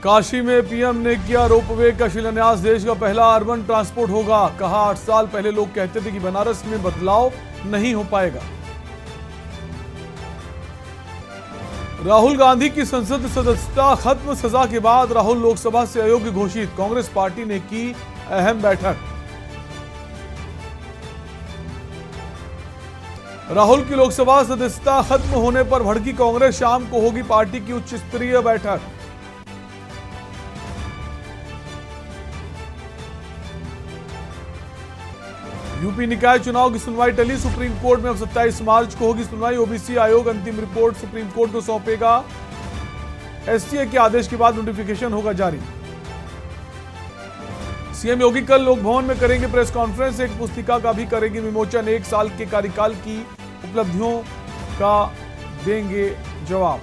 काशी में पीएम ने किया रोपवे का शिलान्यास। देश का पहला अर्बन ट्रांसपोर्ट होगा। कहा 8 साल पहले लोग कहते थे कि बनारस में बदलाव नहीं हो पाएगा। राहुल गांधी की संसद सदस्यता खत्म। सजा के बाद राहुल लोकसभा से अयोग्य घोषित। कांग्रेस पार्टी ने की अहम बैठक। राहुल की लोकसभा सदस्यता खत्म होने पर भड़की कांग्रेस। शाम को होगी पार्टी की उच्च स्तरीय बैठक। यूपी निकाय चुनाव की सुनवाई टली। सुप्रीम कोर्ट में अब 27 मार्च को होगी सुनवाई। ओबीसी आयोग अंतिम रिपोर्ट सुप्रीम कोर्ट को सौंपेगा। एसटीए के आदेश के बाद नोटिफिकेशन होगा जारी। सीएम योगी कल लोक भवन में करेंगे प्रेस कॉन्फ्रेंस। एक पुस्तिका का भी करेंगे विमोचन। 1 साल के कार्यकाल की उपलब्धियों का देंगे जवाब।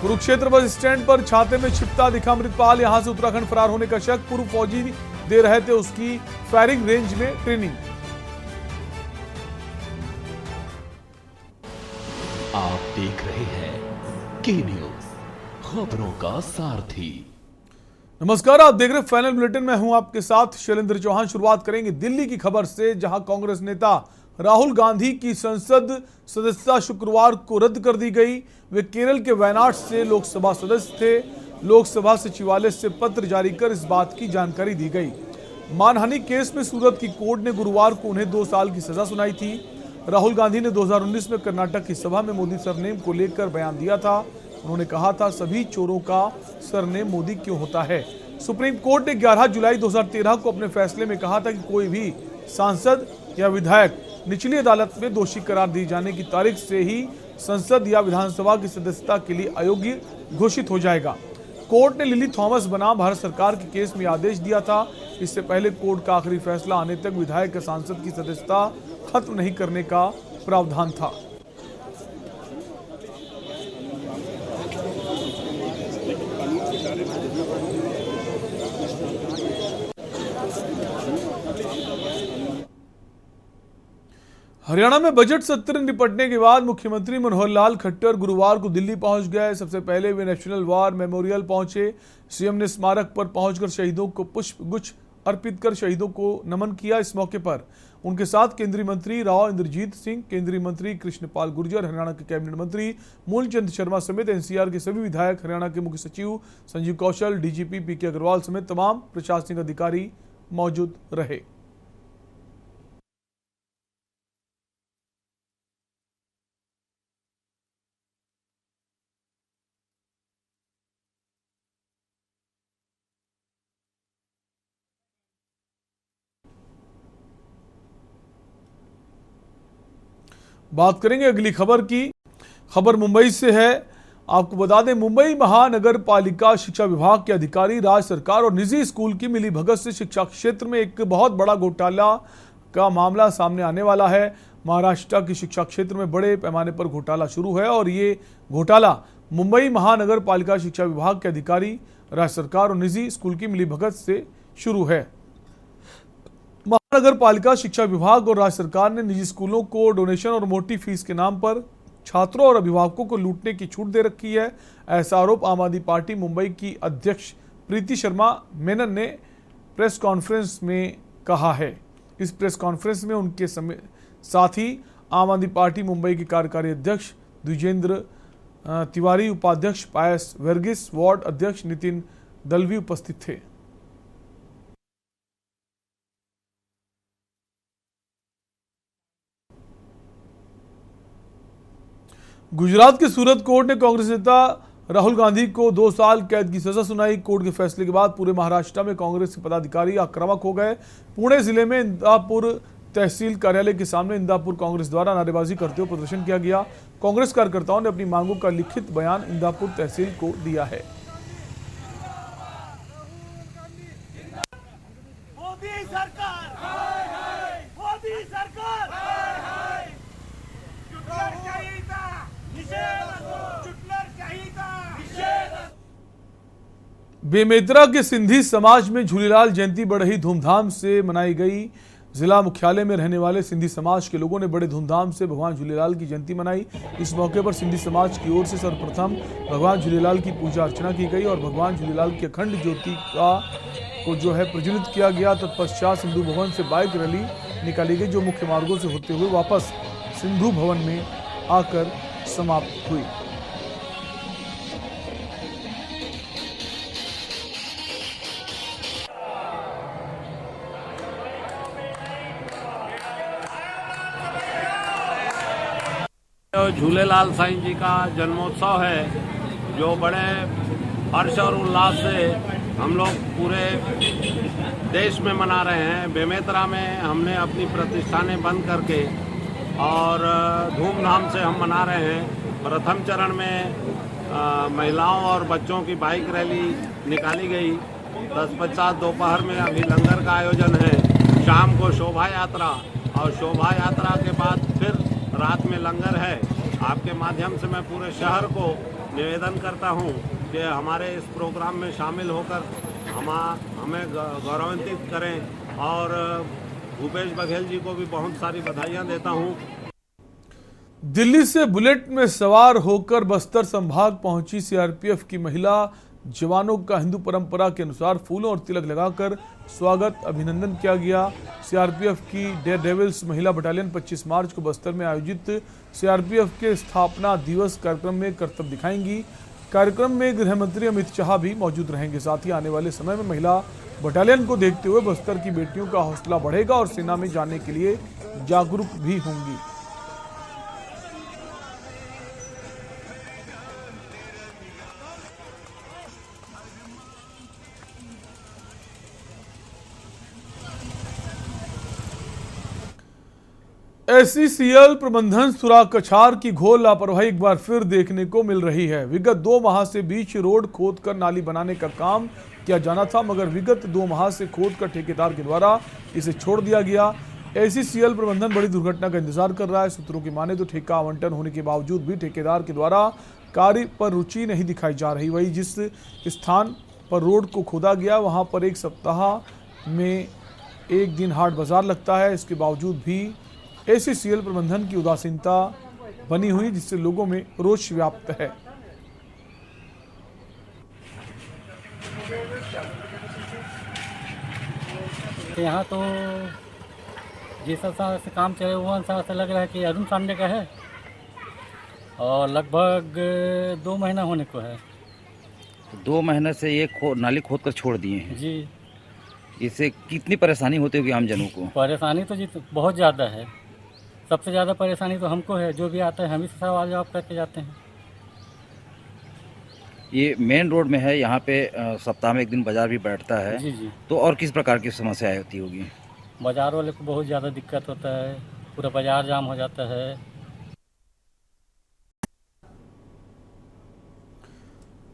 कुरुक्षेत्र बस स्टैंड पर छाते में छिपता दिखा अमृतपाल। यहां से उत्तराखंड फरार होने का शक। पूर्व फौजी दे रहे थे उसकी फायरिंग रेंज में ट्रेनिंग। आप देख रहे हैं के न्यूज, खबरों का सारथी। नमस्कार, आप देख रहे हैं फाइनल बुलेटिन में हूं आपके साथ शैलेंद्र चौहान। शुरुआत करेंगे दिल्ली की खबर से, जहां कांग्रेस नेता राहुल गांधी की संसद सदस्यता शुक्रवार को रद्द कर दी गई। वे केरल के वायनाड से लोकसभा सदस्य थे। लोकसभा सचिवालय से पत्र जारी कर इस बात की जानकारी दी गई। मानहानि केस में सूरत की कोर्ट ने गुरुवार को उन्हें 2 साल की सजा सुनाई थी। राहुल गांधी ने 2019 में कर्नाटक की सभा में मोदी सरनेम को लेकर बयान दिया था। उन्होंने कहा था, सभी चोरों का सरनेम मोदी क्यों होता है। सुप्रीम कोर्ट ने 11 जुलाई 2013 को अपने फैसले में कहा था कि कोई भी सांसद या विधायक निचली अदालत में दोषी करार दिए जाने की तारीख से ही संसद या विधानसभा की सदस्यता के लिए अयोग्य घोषित हो जाएगा। कोर्ट ने लिली थॉमस बनाम भारत सरकार के केस में आदेश दिया था। इससे पहले कोर्ट का आखिरी फैसला आने तक विधायक या सांसद की सदस्यता खत्म नहीं करने का प्रावधान था। हरियाणा में बजट सत्र निपटने के बाद मुख्यमंत्री मनोहर लाल खट्टर गुरुवार को दिल्ली पहुंच गए। सबसे पहले वे नेशनल वॉर मेमोरियल पहुंचे। सीएम ने स्मारक पर पहुंचकर शहीदों को पुष्प गुच्छ अर्पित कर शहीदों को नमन किया। इस मौके पर उनके साथ केंद्रीय मंत्री राव इंद्रजीत सिंह, केंद्रीय मंत्री कृष्णपाल गुर्जर, हरियाणा के कैबिनेट मंत्री मूलचंद शर्मा समेत एनसीआर के सभी विधायक, हरियाणा के मुख्य सचिव संजीव कौशल, डीजीपी पीके अग्रवाल समेत तमाम प्रशासनिक अधिकारी मौजूद रहे। बात करेंगे अगली खबर की। खबर मुंबई से है। आपको बता दें, मुंबई महानगर पालिका शिक्षा विभाग के अधिकारी, राज्य सरकार और निजी स्कूल की मिलीभगत से शिक्षा क्षेत्र में एक बहुत बड़ा घोटाला का मामला सामने आने वाला है। महाराष्ट्र की शिक्षा क्षेत्र में बड़े पैमाने पर घोटाला शुरू है और ये घोटाला मुंबई महानगर पालिका शिक्षा विभाग के अधिकारी, राज्य सरकार और निजी स्कूल की मिलीभगत से शुरू है। महानगर पालिका शिक्षा विभाग और राज्य सरकार ने निजी स्कूलों को डोनेशन और मोटी फीस के नाम पर छात्रों और अभिभावकों को लूटने की छूट दे रखी है। ऐसा आरोप आम आदमी पार्टी मुंबई की अध्यक्ष प्रीति शर्मा मेनन ने प्रेस कॉन्फ्रेंस में कहा है। इस प्रेस कॉन्फ्रेंस में उनके साथ ही आम आदमी पार्टी मुंबई के कार्यकारी अध्यक्ष द्विजेंद्र तिवारी, उपाध्यक्ष पायस वर्गीस, वार्ड अध्यक्ष नितिन दलवी उपस्थित थे। गुजरात के सूरत कोर्ट ने कांग्रेस नेता राहुल गांधी को 2 साल कैद की सजा सुनाई। कोर्ट के फैसले के बाद पूरे महाराष्ट्र में कांग्रेस के पदाधिकारी आक्रामक हो गए। पुणे जिले में इंदापुर तहसील कार्यालय के सामने इंदापुर कांग्रेस द्वारा नारेबाजी करते हुए प्रदर्शन किया गया। कांग्रेस कार्यकर्ताओं ने अपनी मांगों का लिखित बयान इंदापुर तहसील को दिया है। बेमेतरा के सिंधी समाज में झूलेलाल जयंती बड़ी ही धूमधाम से मनाई गई। जिला मुख्यालय में रहने वाले सिंधी समाज के लोगों ने बड़े धूमधाम से भगवान झूलेलाल की जयंती मनाई। इस मौके पर सिंधी समाज की ओर से सर्वप्रथम भगवान झूलेलाल की पूजा अर्चना की गई और भगवान झूलेलाल की अखंड ज्योति को जो है प्रज्वलित किया गया। तत्पश्चात सिंधु भवन से बाइक रैली निकाली गई जो मुख्य मार्गों से होते हुए वापस सिंधु भवन में आकर समाप्त हुई। झूलेलाल साईं जी का जन्मोत्सव है जो बड़े हर्ष और उल्लास से हम लोग पूरे देश में मना रहे हैं। बेमेतरा में हमने अपनी प्रतिष्ठानें बंद करके और धूमधाम से हम मना रहे हैं। प्रथम चरण में महिलाओं और बच्चों की बाइक रैली निकाली गई। तत्पश्चात दोपहर में अभी लंगर का आयोजन है। शाम को शोभा यात्रा और शोभा यात्रा के बाद फिर रात में लंगर है। आपके माध्यम से मैं पूरे शहर को निवेदन करता हूं कि हमारे इस प्रोग्राम में शामिल होकर हमें गौरवान्वित करें और भूपेश बघेल जी को भी बहुत सारी बधाइयां देता हूं। दिल्ली से बुलेट में सवार होकर बस्तर संभाग पहुंची सीआरपीएफ की महिला जवानों का हिंदू परंपरा के अनुसार फूलों और तिलक लगाकर स्वागत अभिनंदन किया गया। सीआरपीएफ की डेयर डेविल्स महिला बटालियन 25 मार्च को बस्तर में आयोजित सीआरपीएफ के स्थापना दिवस कार्यक्रम में करतब दिखाएंगी। कार्यक्रम में गृह मंत्री अमित शाह भी मौजूद रहेंगे। साथ ही आने वाले समय में महिला बटालियन को देखते हुए बस्तर की बेटियों का हौसला बढ़ेगा और सेना में जाने के लिए जागरूक भी होंगी। एसईसीएल प्रबंधन सुराग कछार की घोर लापरवाही एक बार फिर देखने को मिल रही है। विगत 2 माह से बीच रोड खोदकर नाली बनाने का काम किया जाना था, मगर विगत 2 माह से खोदकर ठेकेदार के द्वारा इसे छोड़ दिया गया। एसईसीएल प्रबंधन बड़ी दुर्घटना का इंतजार कर रहा है। सूत्रों की माने तो ठेका आवंटन होने के बावजूद भी ठेकेदार के द्वारा कार्य पर रुचि नहीं दिखाई जा रही। वही जिस स्थान पर रोड को खोदा गया वहां पर एक सप्ताह में 1 दिन हाट बाजार लगता है। इसके बावजूद भी एसईसीएल प्रबंधन की उदासीनता बनी हुई, जिससे लोगों में रोष व्याप्त है। यहाँ तो जिस हिसाब से काम चले हुआ हिसाब से लग रहा है कि अरुण सामने का है और लगभग 2 महीना होने को है। 2 महीने से ये नाली खोद कर छोड़ दिए हैं जी। इससे कितनी परेशानी होती होगी आम जनों को? परेशानी तो जी बहुत ज़्यादा है। सबसे ज़्यादा परेशानी तो हमको है, जो भी आता है हम ही से सवाल जवाब करके जाते हैं। ये मेन रोड में है, यहाँ पे सप्ताह में 1 दिन बाजार भी बैठता है। जी जी। तो और किस प्रकार की समस्याएं होती होगी? बाजार वाले को बहुत ज़्यादा दिक्कत होता है, पूरा बाजार जाम हो जाता है।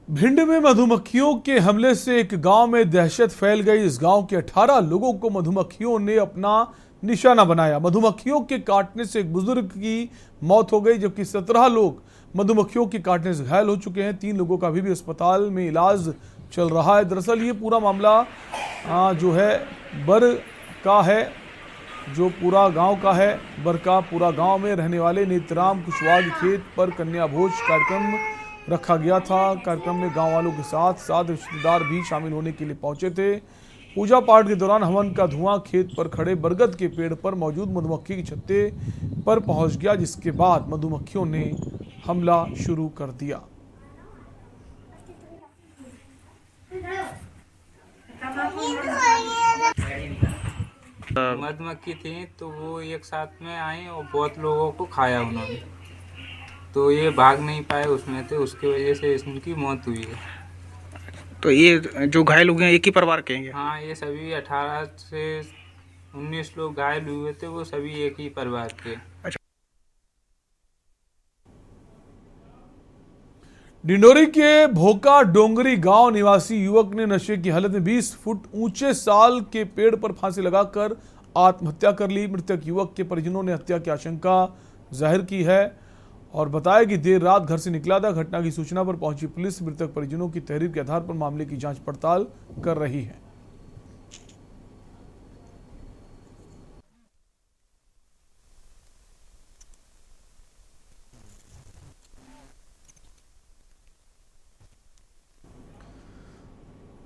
भिंड में मधुमक्खियों के हमले से एक गांव में दहशत फैल गई। इस गांव के 18 लोगों को मधुमक्खियों ने अपना निशाना बनाया। मधुमक्खियों के काटने से एक बुजुर्ग की मौत हो गई, जबकि 17 लोग मधुमक्खियों के काटने से घायल हो चुके हैं। 3 लोगों का अभी भी अस्पताल में इलाज चल रहा है। दरअसल ये पूरा मामला जो है बर का है, जो पूरा गांव का है। बर का पूरा गांव में रहने वाले नेतराम कुशवाहा के खेत पर कन्या भोज कार्यक्रम रखा गया था। कार्यक्रम में गांव वालों के साथ साथ रिश्तेदार भी शामिल होने के लिए पहुंचे थे। पूजा पाठ के दौरान हवन का धुआं खेत पर खड़े बरगद के पेड़ पर मौजूद मधुमक्खी के छत्ते पर पहुंच गया, जिसके बाद मधुमक्खियों ने हमला शुरू कर दिया। मधुमक्खी थी तो वो एक साथ में आई और बहुत लोगों को खाया उन्होंने, तो ये भाग नहीं पाए उसमें, तो उसकी वजह से इनकी मौत हुई है। तो ये जो घायल हुए हैं एक ही परिवार के हैं? हाँ, ये सभी 18 से 19 लोग घायल हुए थे, वो सभी एक ही परिवार के। डिंडोरी के भोका डोंगरी गांव निवासी युवक ने नशे की हालत में 20 फुट ऊंचे साल के पेड़ पर फांसी लगाकर आत्महत्या कर ली। मृतक युवक के परिजनों ने हत्या की आशंका जाहिर की है और बताया कि देर रात घर से निकला था। घटना की सूचना पर पहुंची पुलिस मृतक परिजनों की तहरीर के आधार पर मामले की जांच पड़ताल कर रही है।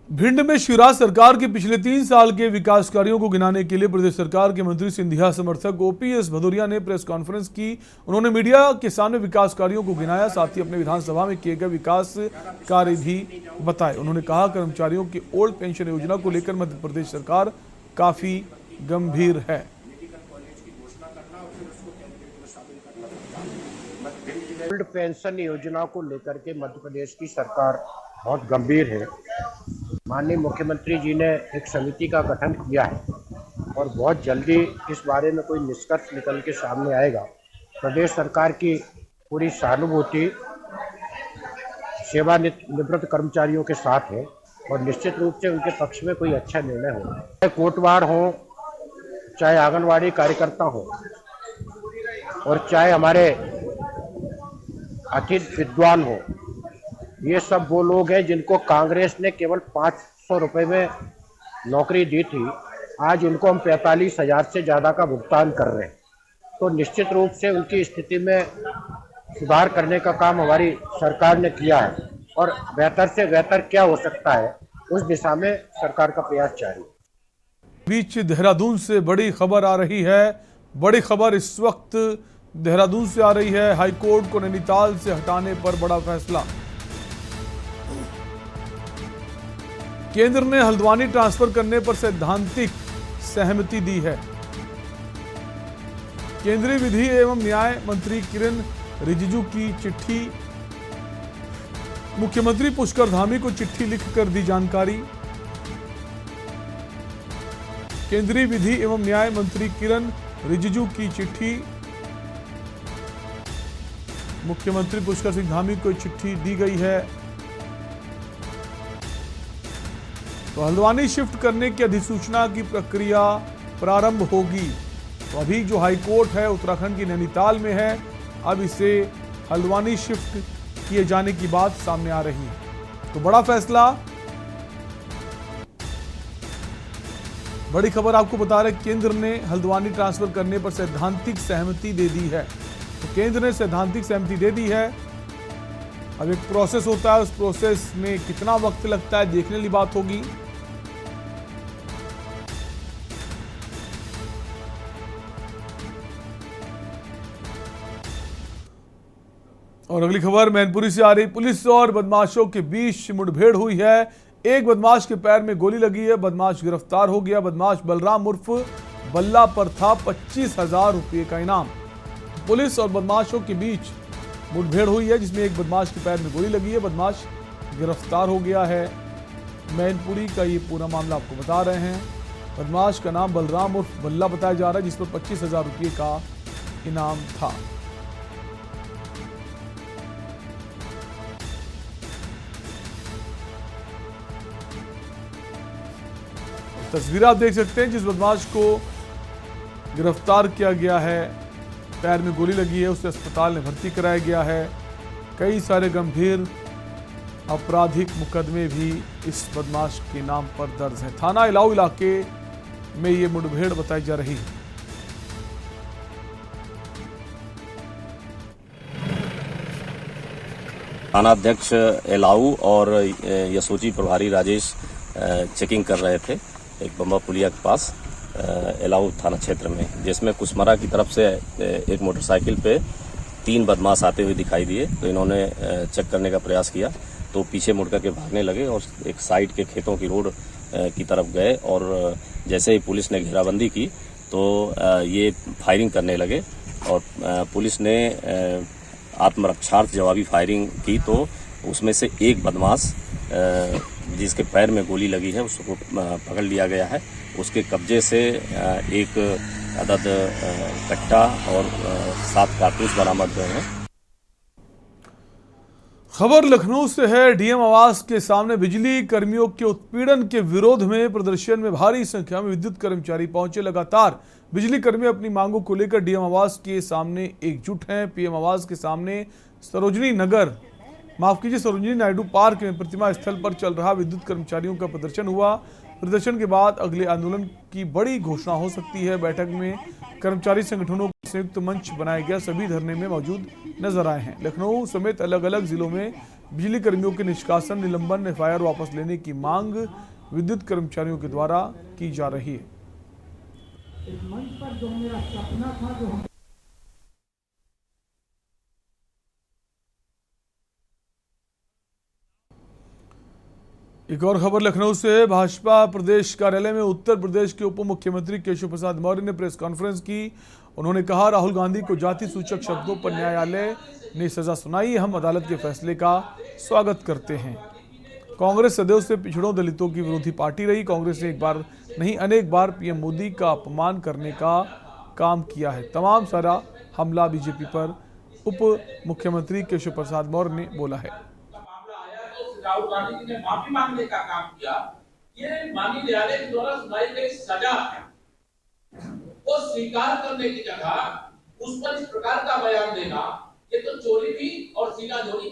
भिंड में शिवराज सरकार के पिछले 3 साल के विकास कार्यों को गिनाने के लिए प्रदेश सरकार के मंत्री सिंधिया समर्थक ओपीएस भदौरिया ने प्रेस कॉन्फ्रेंस की। उन्होंने मीडिया के सामने विकास कार्यों को गिनाया, साथ ही अपने विधानसभा में किए गए विकास कार्य भी बताए। उन्होंने कहा, कर्मचारियों की ओल्ड पेंशन योजना को लेकर मध्य प्रदेश सरकार काफी गंभीर है। ओल्ड पेंशन योजना को लेकर के मध्य प्रदेश की सरकार बहुत गंभीर है। माननीय मुख्यमंत्री जी ने एक समिति का गठन किया है और बहुत जल्दी इस बारे में कोई निष्कर्ष निकल के सामने आएगा। प्रदेश सरकार की पूरी सहानुभूति सेवानिवृत्त कर्मचारियों के साथ है और निश्चित रूप से उनके पक्ष में कोई अच्छा निर्णय हो, चाहे कोटवार हो, चाहे आंगनवाड़ी कार्यकर्ता हो और चाहे हमारे अतिथि विद्वान हो। ये सब वो लोग हैं जिनको कांग्रेस ने केवल 500 रुपये में नौकरी दी थी, आज उनको हम 45,000 से ज़्यादा का भुगतान कर रहे हैं। तो निश्चित रूप से उनकी स्थिति में सुधार करने का काम हमारी सरकार ने किया है और बेहतर से बेहतर क्या हो सकता है उस दिशा में सरकार का प्रयास जारी है। बीच देहरादून से बड़ी खबर आ रही है। बड़ी खबर इस वक्त देहरादून से आ रही है। हाईकोर्ट को नैनीताल से हटाने पर बड़ा फैसला। केंद्र ने हल्द्वानी ट्रांसफर करने पर सैद्धांतिक सहमति दी है। केंद्रीय विधि एवं न्याय मंत्री किरण रिजिजू की चिट्ठी, मुख्यमंत्री पुष्कर धामी को चिट्ठी लिखकर दी जानकारी। केंद्रीय विधि एवं न्याय मंत्री किरण रिजिजू की चिट्ठी, मुख्यमंत्री पुष्कर सिंह धामी को चिट्ठी दी गई है। तो हल्द्वानी शिफ्ट करने की अधिसूचना की प्रक्रिया प्रारंभ होगी। तो अभी जो हाईकोर्ट है उत्तराखंड की नैनीताल में है, अब इसे हल्द्वानी शिफ्ट किए जाने की बात सामने आ रही है। तो बड़ा फैसला, बड़ी खबर आपको बता रहे, केंद्र ने हल्द्वानी ट्रांसफर करने पर सैद्धांतिक सहमति दे दी है। तो केंद्र ने सैद्धांतिक सहमति दे दी है। अब एक प्रोसेस होता है, उस प्रोसेस में कितना वक्त लगता है देखने वाली बात होगी। और अगली खबर मैनपुरी से आ रही, पुलिस और बदमाशों के बीच मुठभेड़ हुई है। एक बदमाश के पैर में गोली लगी है, बदमाश गिरफ्तार हो गया। बदमाश बलराम उर्फ बल्ला पर था 25,000 रुपये का इनाम। पुलिस और बदमाशों के बीच मुठभेड़ हुई है जिसमें एक बदमाश के पैर में गोली लगी है, बदमाश गिरफ्तार हो गया है। मैनपुरी का ये पूरा मामला आपको बता रहे हैं। बदमाश का नाम बलराम उर्फ बल्ला बताया जा रहा है, जिस पर 25,000 रुपये का इनाम था। तस्वीर आप देख सकते हैं, जिस बदमाश को गिरफ्तार किया गया है, पैर में गोली लगी है, उसे अस्पताल में भर्ती कराया गया है। कई सारे गंभीर आपराधिक मुकदमे भी इस बदमाश के नाम पर दर्ज हैं। थाना इलाऊ इलाके में ये मुठभेड़ बताई जा रही है। थानाध्यक्ष इलाऊ और यशोजी प्रभारी राजेश चेकिंग कर रहे थे एक बम्बा पुलिया के पास इलाऊ थाना क्षेत्र में, जिसमें कुसमरा की तरफ से एक मोटरसाइकिल पे 3 बदमाश आते हुए दिखाई दिए। तो इन्होंने चेक करने का प्रयास किया तो पीछे मुड़ करके भागने लगे और एक साइड के खेतों की रोड की तरफ गए और जैसे ही पुलिस ने घेराबंदी की तो ये फायरिंग करने लगे और पुलिस ने आत्मरक्षार्थ जवाबी फायरिंग की तो उसमें से एक बदमाश जिसके पैर में गोली लगी है उसको पकड़ लिया गया है। उसके कब्जे से एक अदद कट्टा और 7 कारतूस बरामद हुए हैं। खबर लखनऊ से है। डीएम आवास के सामने बिजली कर्मियों के उत्पीड़न के विरोध में प्रदर्शन में भारी संख्या में विद्युत कर्मचारी पहुंचे। लगातार बिजली कर्मी अपनी मांगों को लेकर डीएम आवास के सामने एकजुट हैं। पीएम आवास के सामने सरोजनी नायडू पार्क में प्रतिमा स्थल पर चल रहा विद्युत कर्मचारियों का प्रदर्शन हुआ। प्रदर्शन के बाद अगले आंदोलन की बड़ी घोषणा हो सकती है। बैठक में कर्मचारी संगठनों का संयुक्त मंच बनाया गया, सभी धरने में मौजूद नजर आए हैं। लखनऊ समेत अलग अलग जिलों में बिजली कर्मियों के निष्कासन, निलंबन, एफआईआर वापस लेने की मांग विद्युत कर्मचारियों के द्वारा की जा रही है। एक और खबर लखनऊ से। भाजपा प्रदेश कार्यालय में उत्तर प्रदेश के उप मुख्यमंत्री केशव प्रसाद मौर्य ने प्रेस कॉन्फ्रेंस की। उन्होंने कहा, राहुल गांधी को जाति सूचक शब्दों पर न्यायालय ने सजा सुनाई। हम अदालत के फैसले का स्वागत करते हैं। कांग्रेस सदैव से पिछड़ों दलितों की विरोधी पार्टी रही। कांग्रेस ने एक बार नहीं अनेक बार पीएम मोदी का अपमान करने का काम किया है। तमाम सारा हमला बीजेपी पर उप मुख्यमंत्री केशव प्रसाद मौर्य ने बोला है। राहुल गांधी जी ने माफी मांगने का काम किया। ये माननीय न्यायालय के द्वारा सुनाई गई सजा है, वो स्वीकार करने की जगह उस पर इस प्रकार का बयान देना, ये तो चोरी भी और सीना जोड़ी।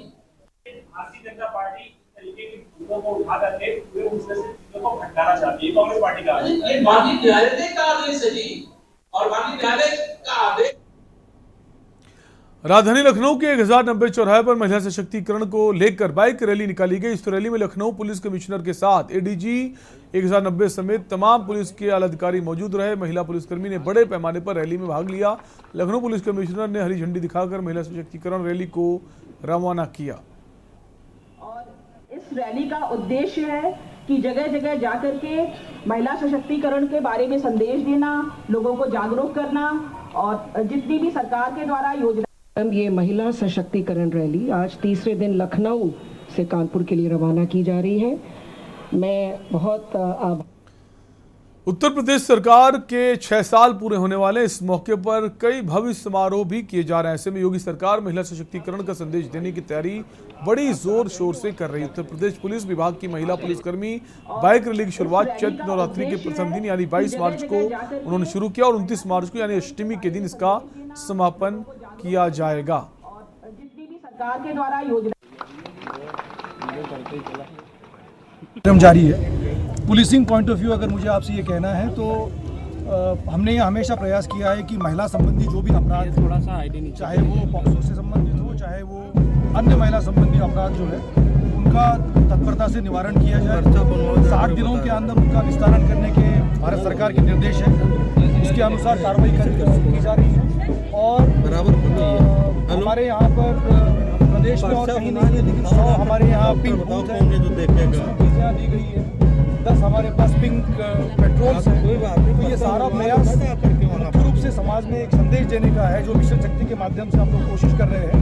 भारतीय जनता पार्टी इस तरीके की चीजों को उठा करके पूरे उसमें से चीजों को भटकाना चाहती है। कांग्रेस पार्टी का ये माननीय न्यायालय का आदेश है जी, और माननीय न्यायालय का आदेश। राजधानी लखनऊ के 1090 चौराहे पर महिला सशक्तिकरण को लेकर बाइक रैली निकाली गई। इस रैली में लखनऊ पुलिस कमिश्नर के साथ एडीजी 1090 समेत तमाम पुलिस के आला अधिकारी मौजूद रहे। महिला पुलिसकर्मी ने बड़े पैमाने पर रैली में भाग लिया। लखनऊ पुलिस कमिश्नर ने हरी झंडी दिखाकर महिला सशक्तिकरण रैली को रवाना किया। और इस रैली का उद्देश्य है कि जगह जगह जाकर के महिला सशक्तिकरण के बारे में संदेश देना, लोगों को जागरूक करना, और जितनी भी सरकार के द्वारा योजना। ये महिला सशक्तिकरण रैली आज तीसरे दिन लखनऊ से कानपुर के लिए रवाना की जा रही है। मैं बहुत उत्तर प्रदेश सरकार के 6 साल पूरे होने वाले इस मौके पर कई भव्य समारोह भी किए जा रहे हैं। ऐसे में योगी सरकार महिला सशक्तिकरण का संदेश देने की तैयारी बड़ी जोर शोर से कर रही है। उत्तर प्रदेश पुलिस विभाग की महिला पुलिसकर्मी बाइक रैली की शुरुआत चैत्र नवरात्रि के प्रथम दिन यानी 22 मार्च को उन्होंने शुरू किया और 29 मार्च को यानी अष्टमी के दिन इसका समापन किया जाएगा। जितनी भी सरकार के द्वारा योजना जारी है। पुलिसिंग पॉइंट ऑफ व्यू अगर मुझे आपसे ये कहना है तो हमने ये हमेशा प्रयास किया है कि महिला संबंधी जो भी अपराध, थोड़ा सा चाहे वो पॉक्सो से संबंधित हो, चाहे वो अन्य महिला संबंधी अपराध जो है उनका तत्परता से निवारण किया जाए। 60 दिनों के अंदर उनका निस्तारण करने के भारत सरकार के निर्देश है। उसके अनुसार कार्रवाई की जा रही है। और हमारे यहाँ पर प्रदेश में और कहीं नहीं है, लेकिन 100 हमारे यहाँ पिंक बूथ है, दी गई है। 10 हमारे पास पिंक पेट्रोल्स हैं। तो ये सारा प्रयास मुख्य रूप से समाज में एक संदेश देने का है, जो मिशन शक्ति के माध्यम से हम लोग कोशिश कर रहे हैं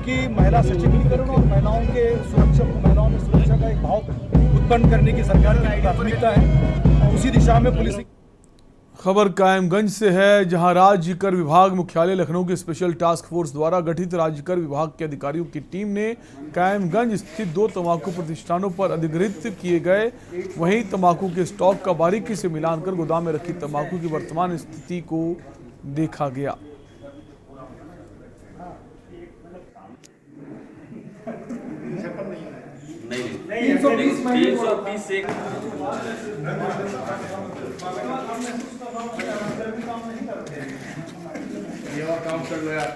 कि महिला सशक्तिकरण और महिलाओं में सुरक्षा का एक भाव उत्पन्न करने की सरकार की प्राथमिकता है। और उसी दिशा में पुलिस। खबर कायमगंज से है, जहां राज्य कर विभाग मुख्यालय लखनऊ के स्पेशल टास्क फोर्स द्वारा गठित राज्य कर विभाग के अधिकारियों की टीम ने कायमगंज स्थित 2 तंबाकू प्रतिष्ठानों पर अधिग्रहित किए गए वहीं तंबाकू के स्टॉक का बारीकी से मिलान कर गोदाम में रखी तंबाकू की वर्तमान स्थिति को देखा गया। काम कर लो यार।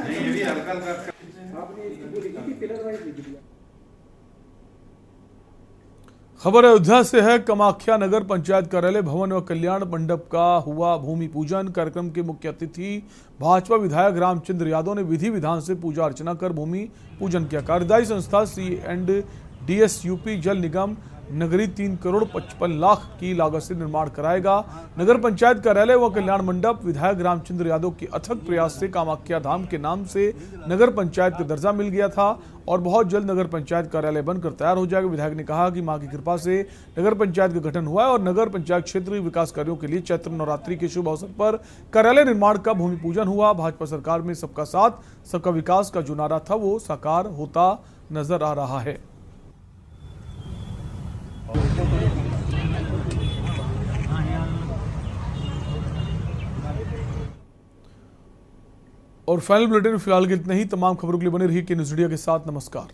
ये भी हल्का खबर अयोध्या से है। कामाख्या नगर पंचायत कार्यालय भवन व कल्याण मंडप का हुआ भूमि पूजन। कार्यक्रम के मुख्य अतिथि भाजपा विधायक रामचंद्र यादव ने विधि विधान से पूजा अर्चना कर भूमि पूजन किया। कार्यदायी संस्था C&DS यूपी जल निगम नगरी 3 करोड़ 55 लाख की लागत से निर्माण कराएगा। नगर पंचायत कार्यालय व कल्याण मंडप विधायक रामचंद्र यादव के अथक प्रयास से कामाख्या धाम के नाम से नगर पंचायत का दर्जा मिल गया था और बहुत जल्द नगर पंचायत कार्यालय बनकर तैयार हो जाएगा। विधायक ने कहा कि मां की कृपा से नगर पंचायत का गठन हुआ है और नगर पंचायत क्षेत्रीय विकास कार्यों के लिए चैत्र नवरात्रि के शुभ अवसर पर कार्यालय निर्माण का भूमि पूजन हुआ। भाजपा सरकार में सबका साथ सबका विकास का जो नारा था वो साकार होता नजर आ रहा है। और फाइनल बुलेटिन में फिलहाल के इतना ही। तमाम खबरों के लिए बने रहिए के न्यूज़ इंडिया के साथ। नमस्कार।